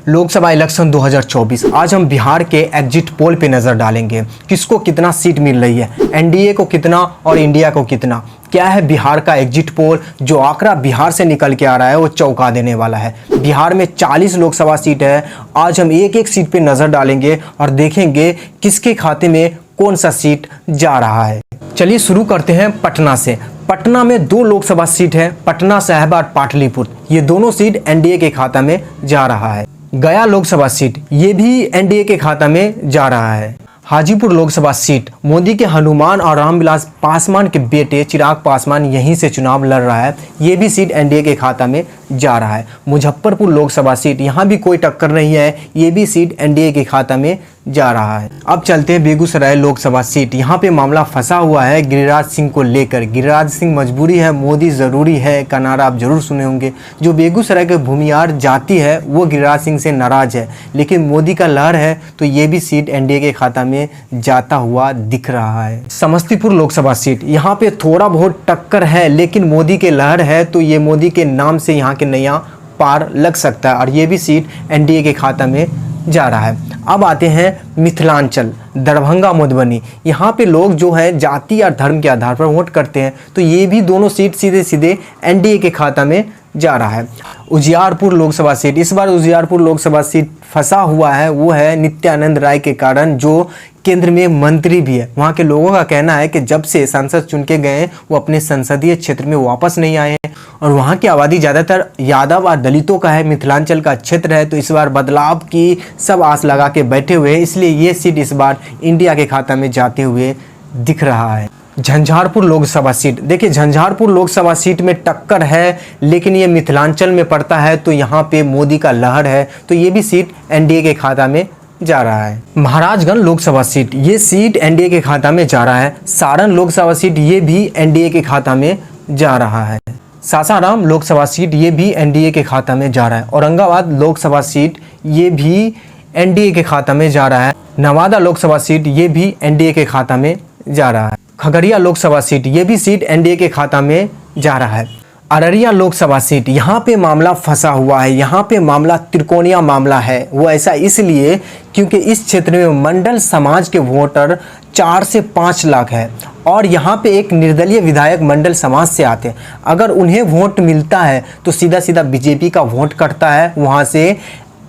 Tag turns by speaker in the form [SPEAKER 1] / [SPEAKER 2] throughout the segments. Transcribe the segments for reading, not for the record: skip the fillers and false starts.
[SPEAKER 1] Lok Sabha election 2024। आज हम बिहार के एग्जिट पोल पे नज़र डालेंगे, किसको कितना सीट मिल रही है, एनडीए को कितना और इंडिया को कितना। क्या है बिहार का एग्जिट पोल, जो आंकड़ा बिहार से निकल के आ रहा है वो चौंका देने वाला है। बिहार में 40 लोकसभा सीट है। आज हम एक एक सीट पे नज़र डालेंगे और देखेंगे किसके खाते में कौन सा सीट जा रहा है। चलिए शुरू करते हैं पटना से। पटना में 2 लोकसभा सीट है, पटना साहिब और पाटलिपुत्र। ये दोनों सीट एनडीए के खाता में जा रहा है। गया लोकसभा सीट ये भी एनडीए के खाता में जा रहा है। हाजीपुर लोकसभा सीट मोदी के हनुमान और रामविलास पासवान के बेटे चिराग पासवान यहीं से चुनाव लड़ रहा है, ये भी सीट एनडीए के खाता में जा रहा है। मुजफ्फरपुर लोकसभा सीट यहाँ भी कोई टक्कर नहीं है, ये भी सीट एनडीए के खाता में जा रहा है। अब चलते हैं बेगूसराय लोकसभा सीट। यहाँ पे मामला फंसा हुआ है गिरिराज सिंह को लेकर। गिरिराज सिंह मजबूरी है, मोदी ज़रूरी है का नारा आप जरूर सुने होंगे। जो बेगूसराय के भूमियार जाति है वो गिरिराज सिंह से नाराज है, लेकिन मोदी का लहर है तो ये भी सीट एनडीए के खाता में जाता हुआ दिख रहा है। समस्तीपुर लोकसभा सीट यहाँ पे थोड़ा बहुत टक्कर है, लेकिन मोदी के लहर है तो ये मोदी के नाम से यहाँ के नया पार लग सकता है और ये भी सीट एनडीए के खाता में जा रहा है। अब आते हैं मिथिलांचल, दरभंगा मधुबनी। यहाँ पे लोग जो है जाति और धर्म के आधार पर वोट करते हैं, तो ये भी दोनों सीट सीधे सीधे एनडीए के खाता में जा रहा है। उजियारपुर लोकसभा सीट, इस बार उजियारपुर लोकसभा सीट फंसा हुआ है, वो है नित्यानंद राय के कारण, जो केंद्र में मंत्री भी है। वहाँ के लोगों का कहना है कि जब से सांसद चुन के गए वो अपने संसदीय क्षेत्र में वापस नहीं आए हैं और वहाँ की आबादी ज़्यादातर यादव और दलितों का है, मिथिलांचल का क्षेत्र है, तो इस बार बदलाव की सब आस लगा के बैठे हुए हैं, इसलिए ये सीट इस बार इंडिया के खाता में जाते हुए दिख रहा है। झंझारपुर लोकसभा सीट, देखिए झंझारपुर लोकसभा सीट में टक्कर है, लेकिन ये मिथिलांचल में पड़ता है तो यहाँ पे मोदी का लहर है, तो ये भी सीट एनडीए के खाता में जा रहा है। महाराजगंज लोकसभा सीट, ये सीट एनडीए के खाता में जा रहा है। सारण लोकसभा सीट ये भी एनडीए के खाता में जा रहा है। सासाराम लोकसभा सीट ये भी एनडीए के खाता में जा रहा है। औरंगाबाद लोकसभा सीट ये भी एनडीए के खाता में जा रहा है। नवादा लोकसभा सीट ये भी एनडीए के खाता में जा रहा है। खगड़िया लोकसभा सीट ये भी सीट एनडीए के खाता में जा रहा है। अररिया लोकसभा सीट, यहाँ पे मामला फंसा हुआ है, यहाँ पे मामला त्रिकोणीय मामला है। वो ऐसा इसलिए क्योंकि इस क्षेत्र में मंडल समाज के वोटर 4 से 5 लाख है और यहाँ पे एक निर्दलीय विधायक मंडल समाज से आते हैं। अगर उन्हें वोट मिलता है तो सीधा सीधा बीजेपी का वोट कटता है, वहाँ से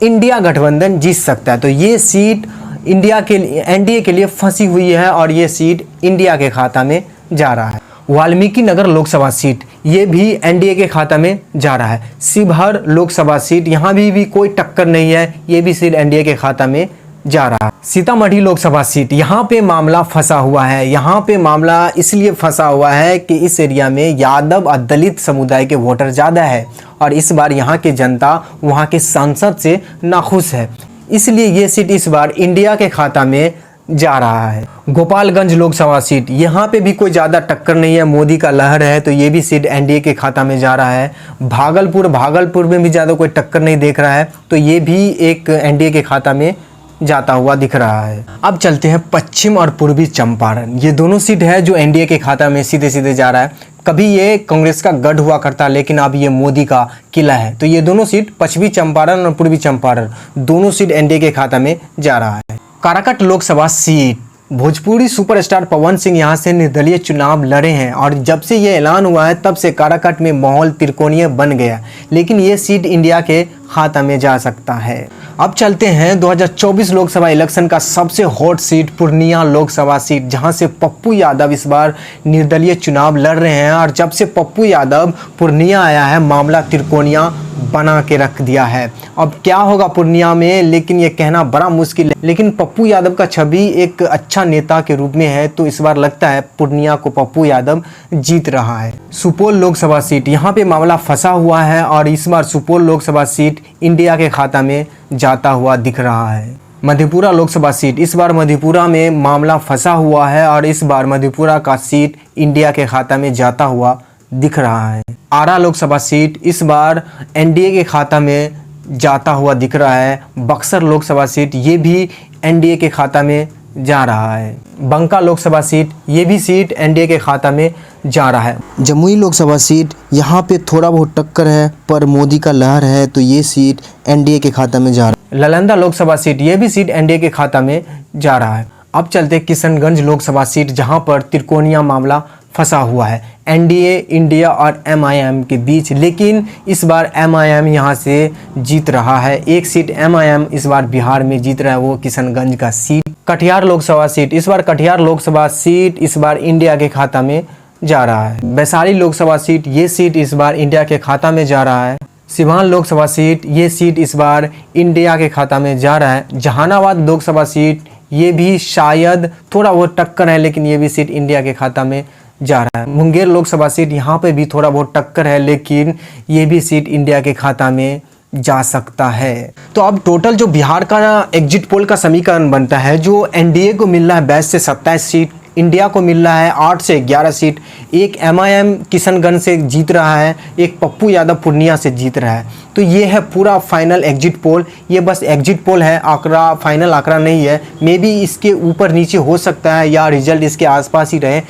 [SPEAKER 1] इंडिया गठबंधन जीत सकता है। तो ये सीट इंडिया के एनडीए के लिए फंसी हुई है और ये सीट इंडिया के खाता में जा रहा है। वाल्मीकि नगर लोकसभा सीट ये भी एनडीए के खाता में जा रहा है। शिवहर लोकसभा सीट यहाँ भी कोई टक्कर नहीं है, ये भी सीट एनडीए के खाता में जा रहा है। सीतामढ़ी लोकसभा सीट, यहाँ पे मामला फंसा हुआ है। यहाँ पे मामला इसलिए फंसा हुआ है कि इस एरिया में यादव और दलित समुदाय के वोटर ज़्यादा है और इस बार यहाँ की जनता वहाँ के सांसद से नाखुश है, इसलिए ये सीट इस बार इंडिया के खाता में जा रहा है। गोपालगंज लोकसभा सीट, यहाँ पे भी कोई ज़्यादा टक्कर नहीं है, मोदी का लहर है तो ये भी सीट एनडीए के खाता में जा रहा है। भागलपुर में भी ज़्यादा कोई टक्कर नहीं देख रहा है, तो ये भी एक एनडीए के खाता में जाता हुआ दिख रहा है। अब चलते हैं पश्चिम और पूर्वी चंपारण, ये दोनों सीट है जो एनडीए के खाता में सीधे सीधे जा रहा है। कभी ये कांग्रेस का गढ़ हुआ करता, लेकिन अब ये मोदी का किला है, तो ये दोनों सीट पश्चिमी चंपारण और पूर्वी चंपारण दोनों सीट एनडीए के खाता में जा रहा है। काराकाट लोकसभा सीट, भोजपुरी सुपरस्टार पवन सिंह यहाँ से निर्दलीय चुनाव लड़े हैं और जब से ये ऐलान हुआ है तब से काराकाट में माहौल त्रिकोणीय बन गया, लेकिन ये सीट इंडिया के खाता में जा सकता है। अब चलते हैं 2024 लोकसभा इलेक्शन का सबसे hot seat Purnia Lok Sabha seat, जहां से पप्पू यादव इस बार निर्दलीय चुनाव लड़ रहे हैं और जब से पप्पू यादव पूर्णिया आया है मामला त्रिकोणीय बना के रख दिया है। अब क्या होगा पूर्णिया में, लेकिन ये कहना बड़ा मुश्किल है, लेकिन पप्पू यादव का छवि एक अच्छा नेता के रूप में है, तो इस बार लगता है पूर्णिया को पप्पू यादव जीत रहा है। सुपौल लोकसभा सीट, यहाँ पे मामला फंसा हुआ है और इस बार सुपौल लोकसभा सीट इंडिया के खाता में जाता हुआ दिख रहा है। मधेपुरा लोकसभा सीट, इस बार मधेपुरा में मामला फंसा हुआ है और इस बार मधेपुरा का सीट इंडिया के खाता में जाता हुआ दिख रहा है। आरा लोकसभा सीट इस बार एनडीए के खाता में जाता हुआ दिख रहा है। बक्सर लोकसभा सीट ये भी एनडीए के खाता में जा रहा है। बंका लोकसभा सीट, ये भी सीट एनडीए के खाता में जा रहा है। जमुई लोकसभा सीट, यहाँ पे थोड़ा बहुत टक्कर है पर मोदी का लहर है तो ये सीट एनडीए के खाता में जा रहा है। नालंदा लोकसभा सीट, ये भी सीट एनडीए के खाता में जा रहा है। अब चलते किशनगंज लोकसभा सीट, जहाँ पर त्रिकोणीय मामला फंसा हुआ है एनडीए, इंडिया और एमआईएम के बीच, लेकिन इस बार एमआईएम यहाँ से जीत रहा है। एक सीट एमआईएम इस बार बिहार में जीत रहा है, वो किशनगंज का सीट। कटिहार लोकसभा सीट, इस बार कटिहार लोकसभा सीट इस बार इंडिया के खाता में जा रहा है। वैशाली लोकसभा सीट, ये सीट इस बार इंडिया के खाता में जा रहा है। सिवान लोकसभा सीट, ये सीट इस बार इंडिया के खाता में जा रहा है। जहानाबाद लोकसभा सीट, ये भी शायद थोड़ा बहुत टक्कर है लेकिन ये भी सीट इंडिया के खाता में जा रहा है। मुंगेर लोकसभा सीट, यहाँ पे भी थोड़ा बहुत टक्कर है लेकिन ये भी सीट इंडिया के खाता में जा सकता है। तो अब टोटल जो बिहार का एग्जिट पोल का समीकरण बनता है, जो एनडीए को मिल रहा है 22 से 27 सीट, इंडिया को मिल रहा है 8 से 11 सीट, एक एमआईएम किशनगंज से जीत रहा है, एक पप्पू यादव पूर्णिया से जीत रहा है। तो ये है पूरा फाइनल एग्जिट पोल। ये बस एग्जिट पोल है, आंकड़ा फाइनल आंकड़ा नहीं है। मे बी इसके ऊपर नीचे हो सकता है या रिजल्ट इसके आसपास ही रहे।